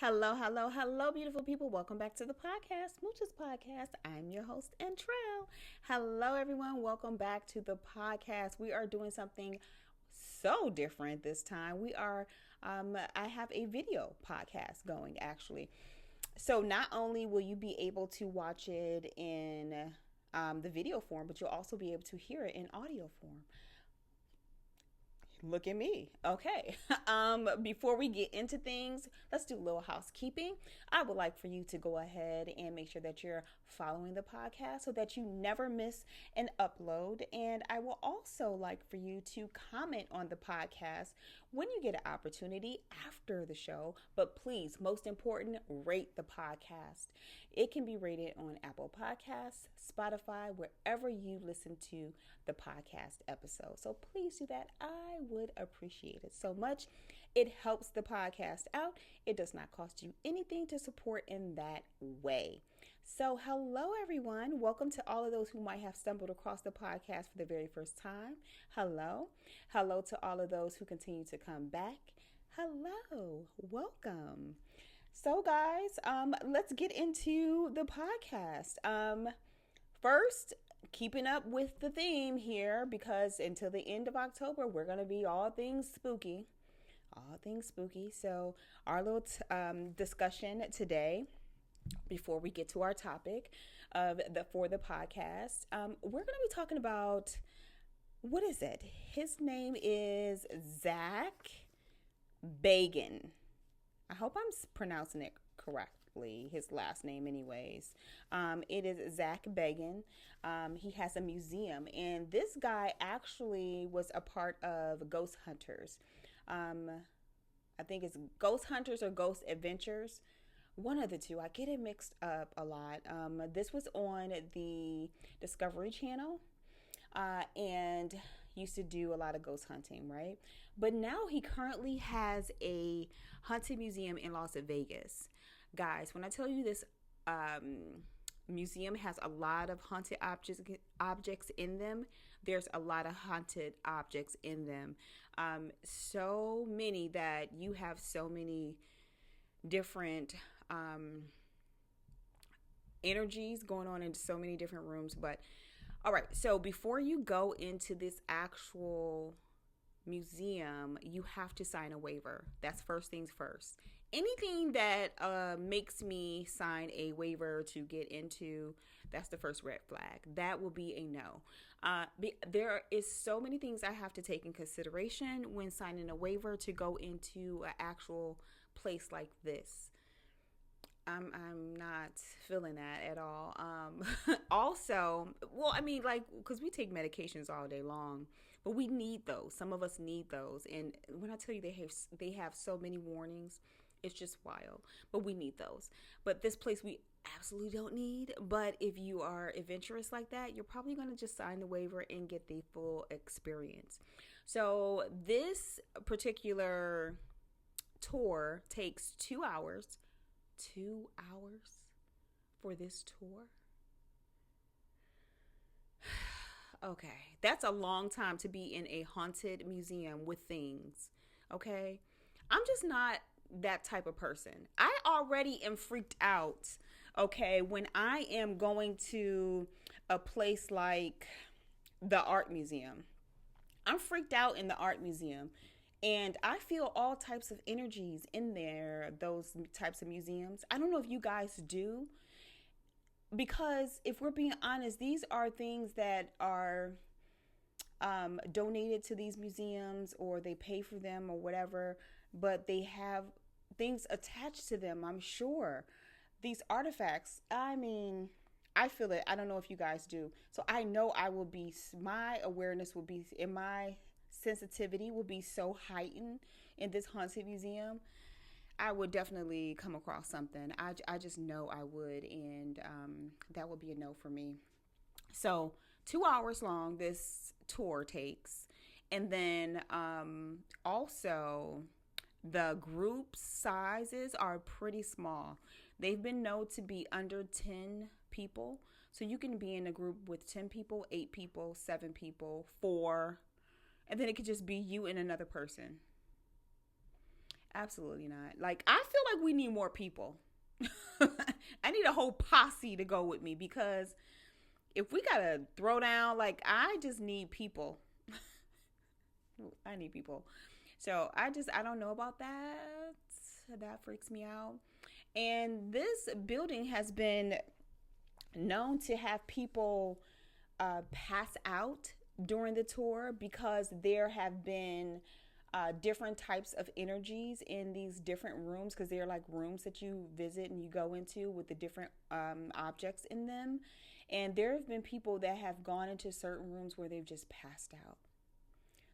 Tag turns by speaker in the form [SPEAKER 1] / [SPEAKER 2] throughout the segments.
[SPEAKER 1] Hello, hello, hello, beautiful people. Welcome back to the podcast, Smooches Podcast. I'm your host, Antrell. Hello, everyone. Welcome back to the podcast. We are doing something so different this time. I have a video podcast going actually. So not only will you be able to watch it in the video form, but you'll also be able to hear it in audio form. Look at me. Okay. Before we get into things, let's do a little housekeeping. I would like for you to go ahead and make sure that you're following the podcast so that you never miss an upload. And I will also like for you to comment on the podcast when you get an opportunity after the show. But please, most important, rate the podcast. It can be rated on Apple Podcasts, Spotify, wherever you listen to the podcast episode. So please do that. I would appreciate it so much. It helps the podcast out. It does not cost you anything to support in that way. So, hello everyone. Welcome to all of those who might have stumbled across the podcast for the very first time. Hello. Hello to all of those who continue to come back. Hello. Welcome. So, guys, let's get into the podcast. First, keeping up with the theme here because until the end of October, we're going to be all things spooky. All things spooky. So, our little discussion today, before we get to our topic for the podcast, we're going to be talking about what is it? His name is Zach Bagans. I hope I'm pronouncing it correctly. His last name, anyways. It is Zach Bagans. He has a museum, and this guy actually was a part of Ghost Hunters. I think it's Ghost Hunters or Ghost Adventures. One of the two. I get it mixed up a lot. This was on the Discovery Channel and used to do a lot of ghost hunting, right? But now he currently has a haunted museum in Las Vegas. Guys, when I tell you this museum has a lot of haunted objects in them, there's a lot of haunted objects in them. So many that you have so many different energies going on in so many different rooms. But all right, so before you go into this actual museum, you have to sign a waiver. That's first things first. Anything that makes me sign a waiver to get into, that's the first red flag. That will be a no. There is so many things I have to take in consideration when signing a waiver to go into an actual place like this. I'm not feeling that at all. Also, well, I mean, like, because we take medications all day long, but we need those. Some of us need those, and when I tell you they have so many warnings, it's just wild. But we need those. But this place we absolutely don't need. But if you are adventurous like that, you're probably going to just sign the waiver and get the full experience. So this particular tour takes 2 hours. 2 hours for this tour? Okay, that's a long time to be in a haunted museum with things. Okay, I'm just not that type of person. I already am freaked out, okay, when I am going to a place like the art museum. I'm freaked out in the art museum. And I feel all types of energies in there, those types of museums. I don't know if you guys do, because if we're being honest, these are things that are donated to these museums, or they pay for them or whatever, but they have things attached to them, I'm sure. These artifacts, I mean, I feel it. I don't know if you guys do. So I know my awareness will be, in my sensitivity will be so heightened in this haunted museum. I would definitely come across something. I just know I would, and that would be a no for me. So 2 hours long this tour takes, and then also the group sizes are pretty small. They've been known to be under 10 people, so you can be in a group with 10 people, 8 people, 7 people, 4. And then it could just be you and another person. Absolutely not. Like, I feel like we need more people. I need a whole posse to go with me because if we gotta throw down, like, I just need people. I need people. So I don't know about that. That freaks me out. And this building has been known to have people pass out during the tour because there have been different types of energies in these different rooms because they're like rooms that you visit and you go into with the different objects in them. And there have been people that have gone into certain rooms where they've just passed out.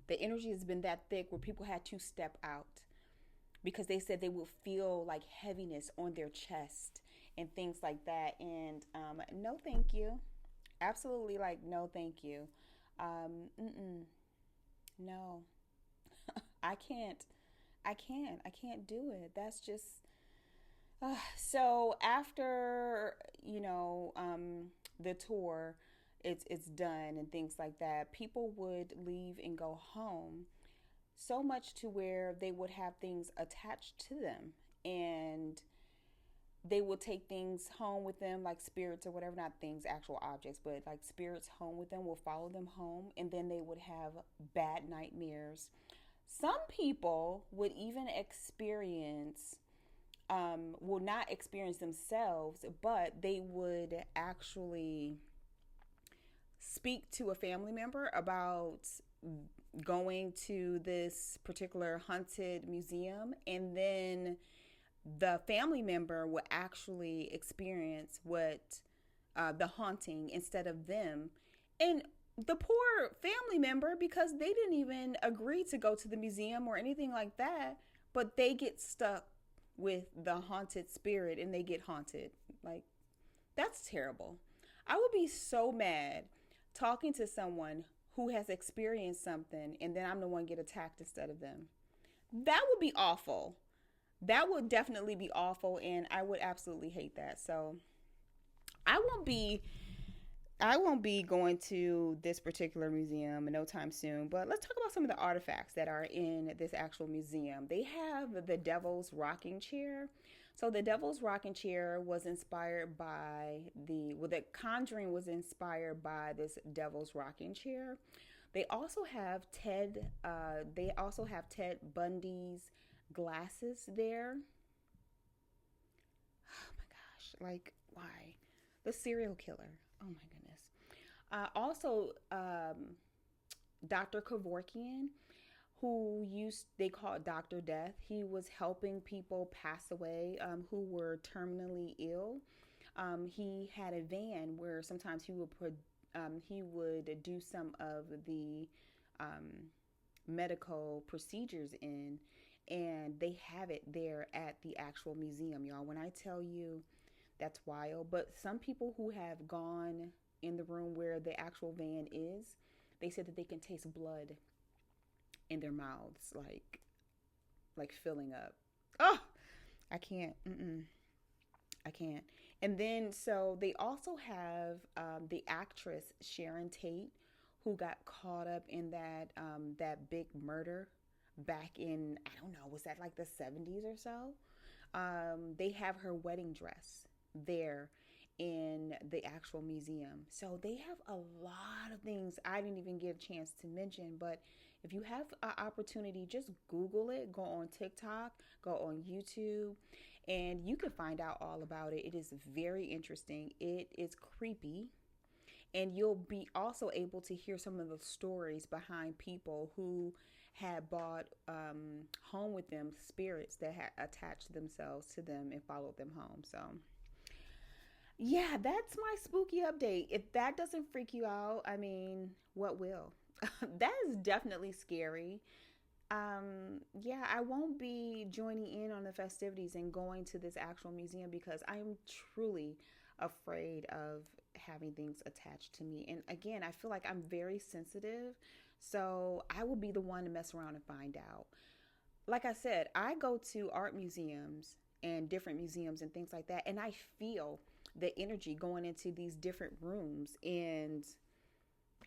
[SPEAKER 1] The energy has been that thick where people had to step out because they said they will feel like heaviness on their chest and things like that. And no, thank you. Absolutely, like, no, thank you. No, I can't. I can't do it. That's just. So after the tour, it's done and things like that. People would leave and go home, so much to where they would have things attached to them, and they will take things home with them, like spirits or whatever, not things, actual objects, but like spirits home with them, will follow them home, and then they would have bad nightmares. Some people would even experience, will not experience themselves, but they would actually speak to a family member about going to this particular haunted museum, and then the family member will actually experience what the haunting instead of them. And the poor family member, because they didn't even agree to go to the museum or anything like that, but they get stuck with the haunted spirit and they get haunted. Like, that's terrible. I would be so mad talking to someone who has experienced something and then I'm the one get attacked instead of them. That would be awful. That would definitely be awful, and I would absolutely hate that. So I won't be going to this particular museum in no time soon, but let's talk about some of the artifacts that are in this actual museum. They have the Devil's Rocking Chair. So the Devil's Rocking Chair was inspired by the Conjuring was inspired by this Devil's Rocking Chair. They also have Ted Bundy's glasses there. Oh my gosh, like, why? The serial killer. Oh my goodness. Also, Dr. Kevorkian, they call it Dr. Death. He was helping people pass away who were terminally ill. He had a van where sometimes he would do some of the medical procedures in, and they have it there at the actual museum, y'all. When I tell you, that's wild. But some people who have gone in the room where the actual van is, they said that they can taste blood in their mouths, like filling up. Oh, I can't. I can't. And then, so they also have the actress Sharon Tate, who got caught up in that big murder back in, I don't know, was that like the 70s or so? They have her wedding dress there in the actual museum. So they have a lot of things I didn't even get a chance to mention. But if you have an opportunity, just Google it, go on TikTok, go on YouTube, and you can find out all about it. It is very interesting. It is creepy. And you'll be also able to hear some of the stories behind people who had brought home with them spirits that had attached themselves to them and followed them home. So yeah, that's my spooky update. If that doesn't freak you out, I mean, what will? That is definitely scary. Yeah, I won't be joining in on the festivities and going to this actual museum because I'm truly afraid of having things attached to me. And again, I feel like I'm very sensitive, so I will be the one to mess around and find out. Like I said, I go to art museums and different museums and things like that, and I feel the energy going into these different rooms, and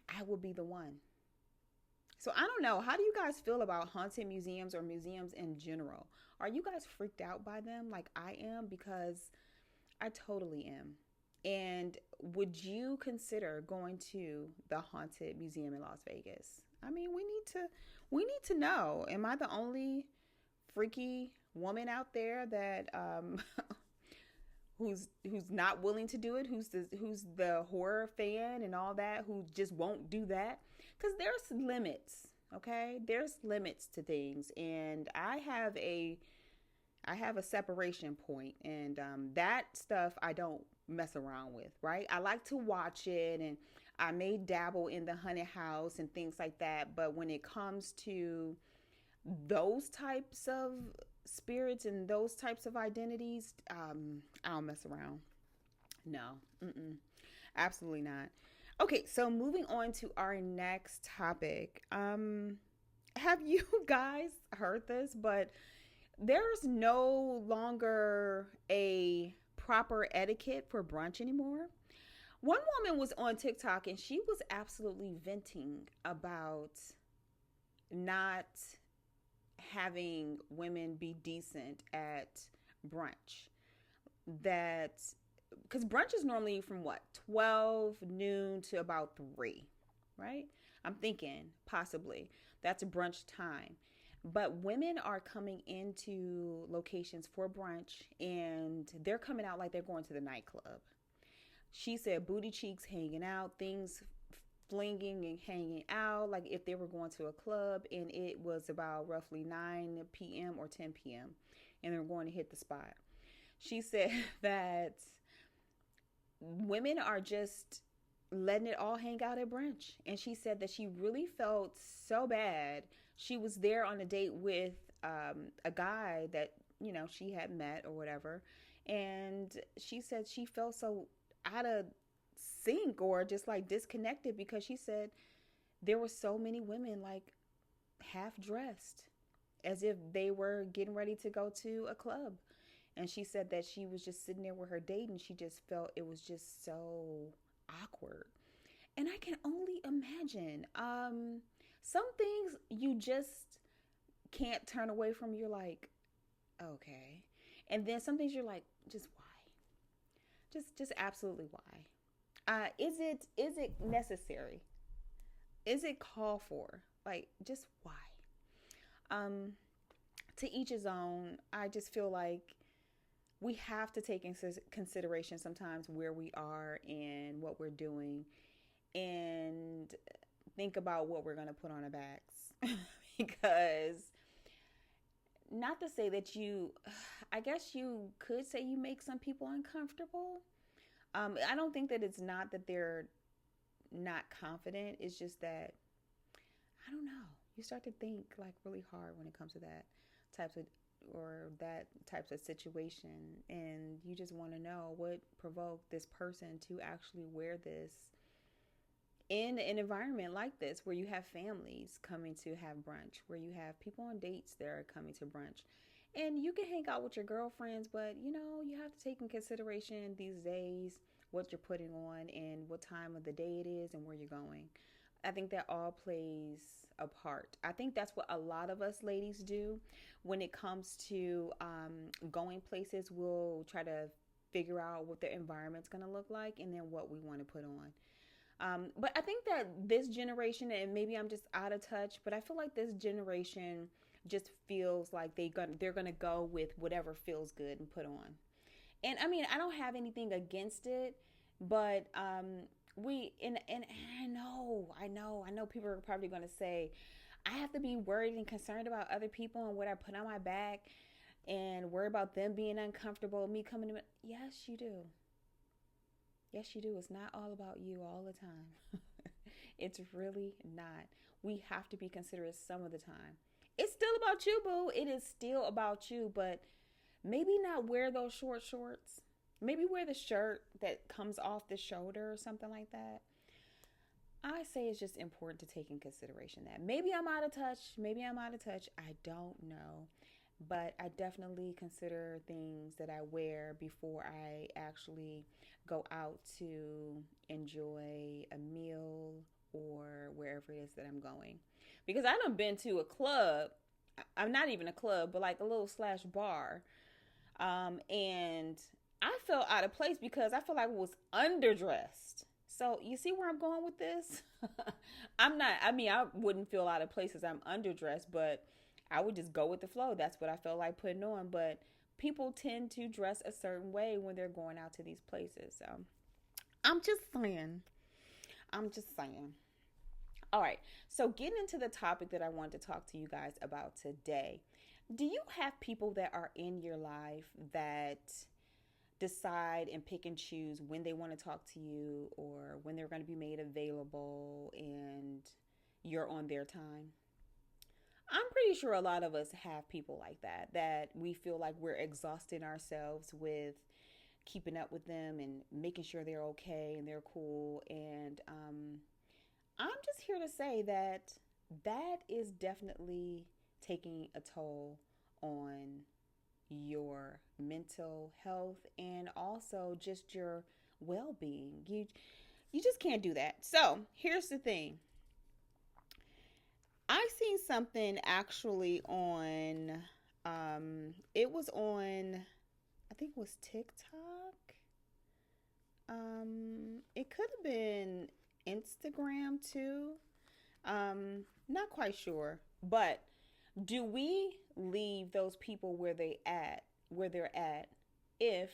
[SPEAKER 1] I will be the one. So I don't know. How do you guys feel about haunted museums or museums in general? Are you guys freaked out by them like I am? Because I totally am. And would you consider going to the haunted museum in Las Vegas? I mean, we need to know. Am I the only freaky woman out there that who's not willing to do it? Who's the horror fan and all that? Who just won't do that? Because there's limits. Okay, there's limits to things, and I have a separation point, and that stuff I don't mess around with, right? I like to watch it, and I may dabble in the haunted house and things like that. But when it comes to those types of spirits and those types of identities, I don't mess around. No, absolutely not. Okay, so moving on to our next topic. Have you guys heard this? But there's no longer a proper etiquette for brunch anymore. One woman was on TikTok and she was absolutely venting about not having women be decent at brunch. That because brunch is normally from what, 12 noon to about 3, right? I'm thinking possibly that's a brunch time. But women are coming into locations for brunch and they're coming out like they're going to the nightclub. She said booty cheeks hanging out, things flinging and hanging out like if they were going to a club, and it was about roughly 9 p.m. or 10 p.m. and they're going to hit the spot. She said that women are just letting it all hang out at brunch. And she said that she really felt so bad. She was there on a date with a guy that, she had met or whatever. And she said she felt so out of sync or just like disconnected because she said there were so many women like half dressed as if they were getting ready to go to a club. And she said that she was just sitting there with her date and she just felt it was just so awkward. And I can only imagine some things you just can't turn away from. You're like, okay. And then some things you're like, just why? Just absolutely why? Is it necessary? Is it called for? Like, just why? To each his own. I just feel like we have to take into consideration sometimes where we are and what we're doing and think about what we're going to put on our backs. Because not to say that I guess you could say you make some people uncomfortable. I don't think that it's not that they're not confident. It's just that, I don't know. You start to think like really hard when it comes to that types of situation, and you just want to know what provoked this person to actually wear this in an environment like this, where you have families coming to have brunch, where you have people on dates that are coming to brunch. And you can hang out with your girlfriends, but you have to take in consideration these days what you're putting on and what time of the day it is and where you're going. I think that all plays a part. I think that's what a lot of us ladies do when it comes to going places. We'll try to figure out what the environment's going to look like and then what we want to put on. But I think that this generation, and maybe I'm just out of touch, but I feel like this generation just feels like they're gonna go with whatever feels good and put on. And I mean, I don't have anything against it, but and I know people are probably gonna say I have to be worried and concerned about other people and what I put on my back and worry about them being uncomfortable, me coming to. Yes, you do. Yes, you do. It's not all about you all the time. It's really not. We have to be considerate some of the time. It's still about you, boo. It is still about you, but maybe not wear those short shorts. Maybe wear the shirt that comes off the shoulder or something like that. I say it's just important to take in consideration that. Maybe I'm out of touch. Maybe I'm out of touch. I don't know. But I definitely consider things that I wear before I actually go out to enjoy a meal or wherever it is that I'm going. Because I done been to a club. I'm not even a club, but like a little slash bar. And I felt out of place because I feel like I was underdressed. So you see where I'm going with this? I'm not, I mean, I wouldn't feel out of place because I'm underdressed, but I would just go with the flow. That's what I felt like putting on. But people tend to dress a certain way when they're going out to these places. So I'm just saying. I'm just saying. All right. So getting into the topic that I wanted to talk to you guys about today. Do you have people that are in your life that decide and pick and choose when they want to talk to you or when they're going to be made available and you're on their time? I'm pretty sure a lot of us have people like that, that we feel like we're exhausting ourselves with keeping up with them and making sure they're okay and they're cool. And I'm just here to say that that is definitely taking a toll on your mental health and also just your well-being. You just can't do that. So, here's the thing. I seen something actually on it was on, I think it was TikTok. It could have been Instagram too. Not quite sure. But do we leave those people where they're at, if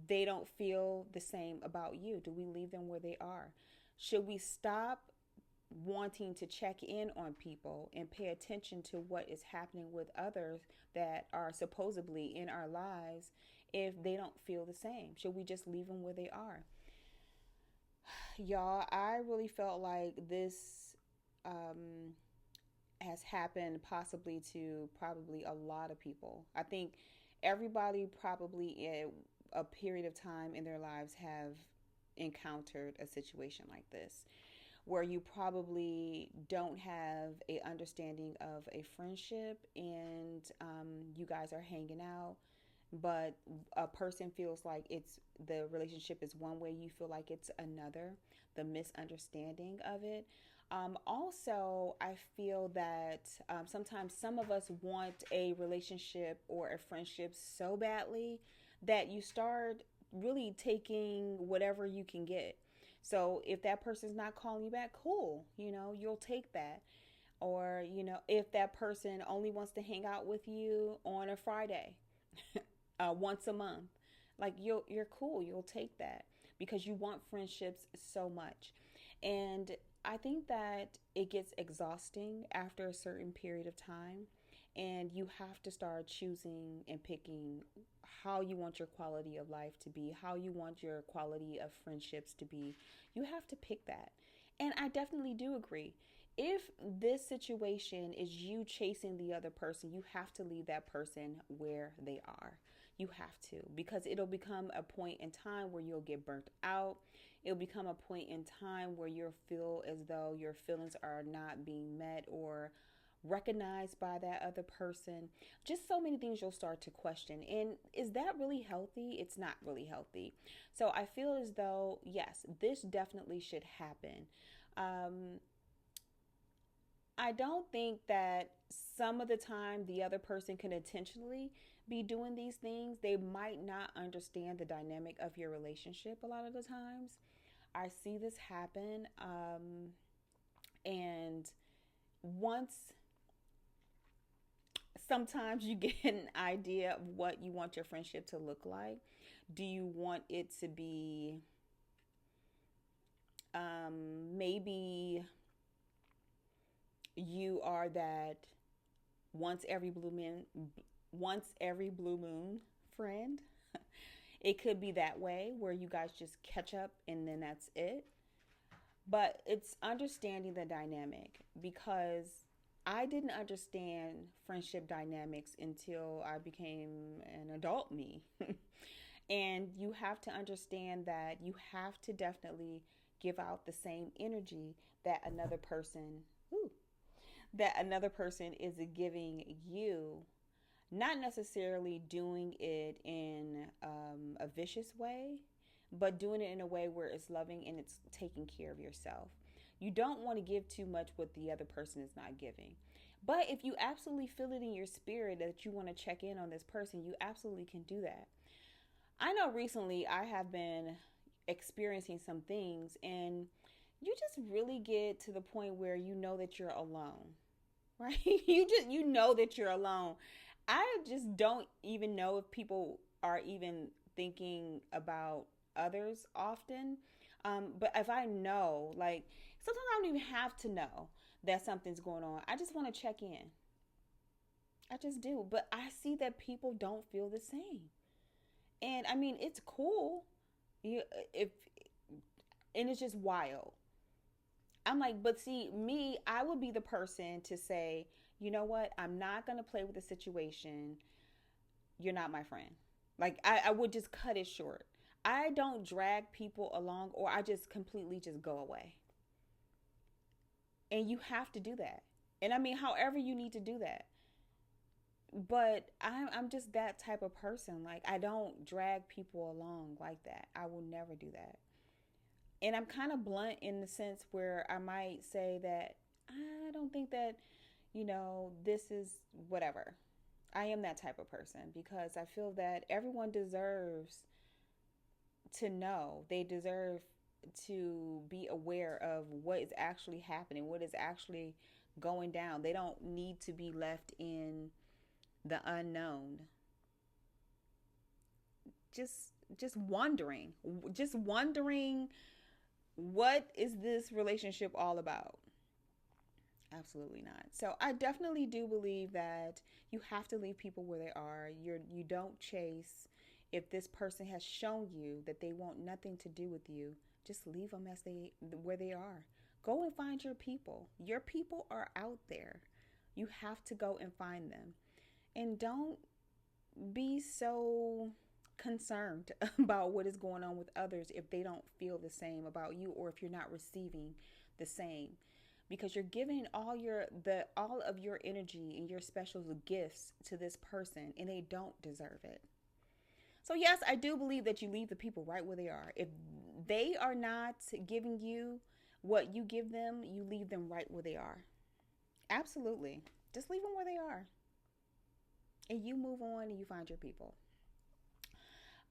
[SPEAKER 1] they don't feel the same about you? Do we leave them where they are? Should we stop wanting to check in on people and pay attention to what is happening with others that are supposedly in our lives if they don't feel the same? Should we just leave them where they are? Y'all, I really felt like this has happened possibly to probably a lot of people. I think everybody probably in a period of time in their lives have encountered a situation like this where you probably don't have a understanding of a friendship and you guys are hanging out, but a person feels like it's the relationship is one way, you feel like it's another, the misunderstanding of it. Also, I feel that sometimes some of us want a relationship or a friendship so badly that you start really taking whatever you can get. So if that person's not calling you back, cool, you'll take that. Or, if that person only wants to hang out with you on a Friday, once a month, like you're cool, you'll take that because you want friendships so much. And I think that it gets exhausting after a certain period of time, and you have to start choosing and picking how you want your quality of life to be, how you want your quality of friendships to be. You have to pick that. And I definitely do agree. If this situation is you chasing the other person, you have to leave that person where they are. You have to, because it'll become a point in time where you'll get burnt out. It'll become a point in time where you'll feel as though your feelings are not being met or recognized by that other person. Just so many things you'll start to question. And is that really healthy? It's not really healthy. So I feel as though, yes, this definitely should happen. I don't think that some of the time the other person can intentionally be doing these things. They might not understand the dynamic of your relationship a lot of the times. I see this happen. And once sometimes you get an idea of what you want your friendship to look like, do you want it to be maybe you are that once every blue moon friend? It could be that way where you guys just catch up and then that's it. But it's understanding the dynamic, because I didn't understand friendship dynamics until I became an adult me. And you have to understand that you have to definitely give out the same energy that another person is giving you, not necessarily doing it in a vicious way, but doing it in a way where it's loving and it's taking care of yourself. You don't want to give too much what the other person is not giving. But if you absolutely feel it in your spirit that you want to check in on this person, you absolutely can do that. I know recently I have been experiencing some things, and you just really get to the point where you know that you're alone, right? You know that you're alone. I just don't even know if people are even thinking about others often. But if I know, like, sometimes I don't even have to know that something's going on. I just want to check in. I just do. But I see that people don't feel the same. And I mean, it's cool. You if and it's just wild. I'm like, but see, me, I would be the person to say, you know what? I'm not going to play with the situation. You're not my friend. Like, I would just cut it short. I don't drag people along, or I just completely just go away. And you have to do that. And I mean, however you need to do that. But I'm just that type of person. Like, I don't drag people along like that. I will never do that. And I'm kind of blunt in the sense where I might say that I don't think that, this is whatever. I am that type of person because I feel that everyone deserves to know. They deserve to be aware of what is actually happening, what is actually going down. They don't need to be left in the unknown. Just wondering, just wondering, what is this relationship all about? Absolutely not. So I definitely do believe that you have to leave people where they are. You don't chase. If this person has shown you that they want nothing to do with you, just leave them as they where they are. Go and find your people. Your people are out there. You have to go and find them. And don't be so concerned about what is going on with others if they don't feel the same about you, or if you're not receiving the same, because you're giving all of your energy and your special gifts to this person, and they don't deserve it. So yes, I do believe that you leave the people right where they are. If they are not giving you what you give them, you leave them right where they are. Absolutely. Just leave them where they are. And you move on and you find your people.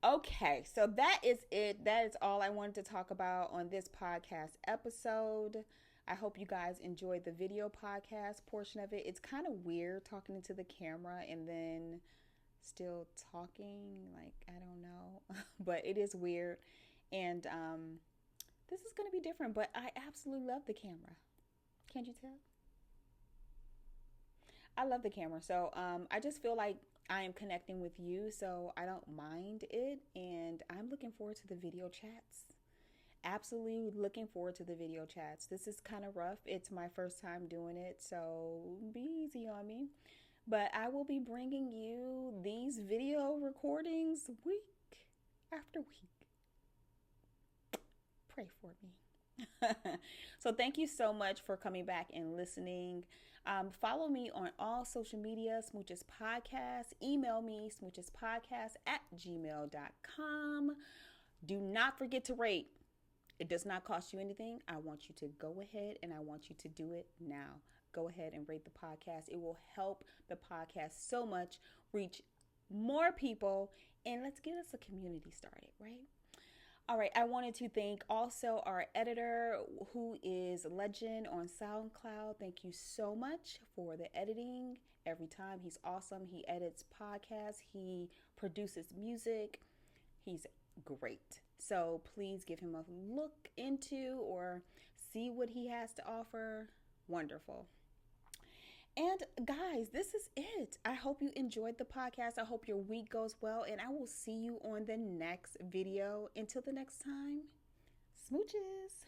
[SPEAKER 1] Okay, so that is it. That is all I wanted to talk about on this podcast episode. I hope you guys enjoyed the video podcast portion of it. It's kind of weird talking into the camera and then still talking. Like, I don't know, but it is weird. And this is going to be different, but I absolutely love the camera. Can't you tell? I love the camera. So I just feel like I am connecting with you, so I don't mind it. And I'm looking forward to the video chats. Absolutely looking forward to the video chats. This is kind of rough. It's my first time doing it, so be easy on me. But I will be bringing you these video recordings week after week. Pray for me. So thank you so much for coming back and listening. Follow me on all social media, Smooches Podcast. Email me, smoochespodcast@gmail.com. Do not forget to rate. It does not cost you anything. I want you to go ahead and I want you to do it now. Go ahead and rate the podcast. It will help the podcast so much reach more people, and let's get us a community started, right? All right, I wanted to thank also our editor, who is Legend on Soundcloud. Thank you so much for the editing every time. He's awesome. He edits podcasts. He produces music. He's great. So please give him a look into or see what he has to offer. Wonderful. And guys, this is it. I hope you enjoyed the podcast. I hope your week goes well, and I will see you on the next video. Until the next time, smooches.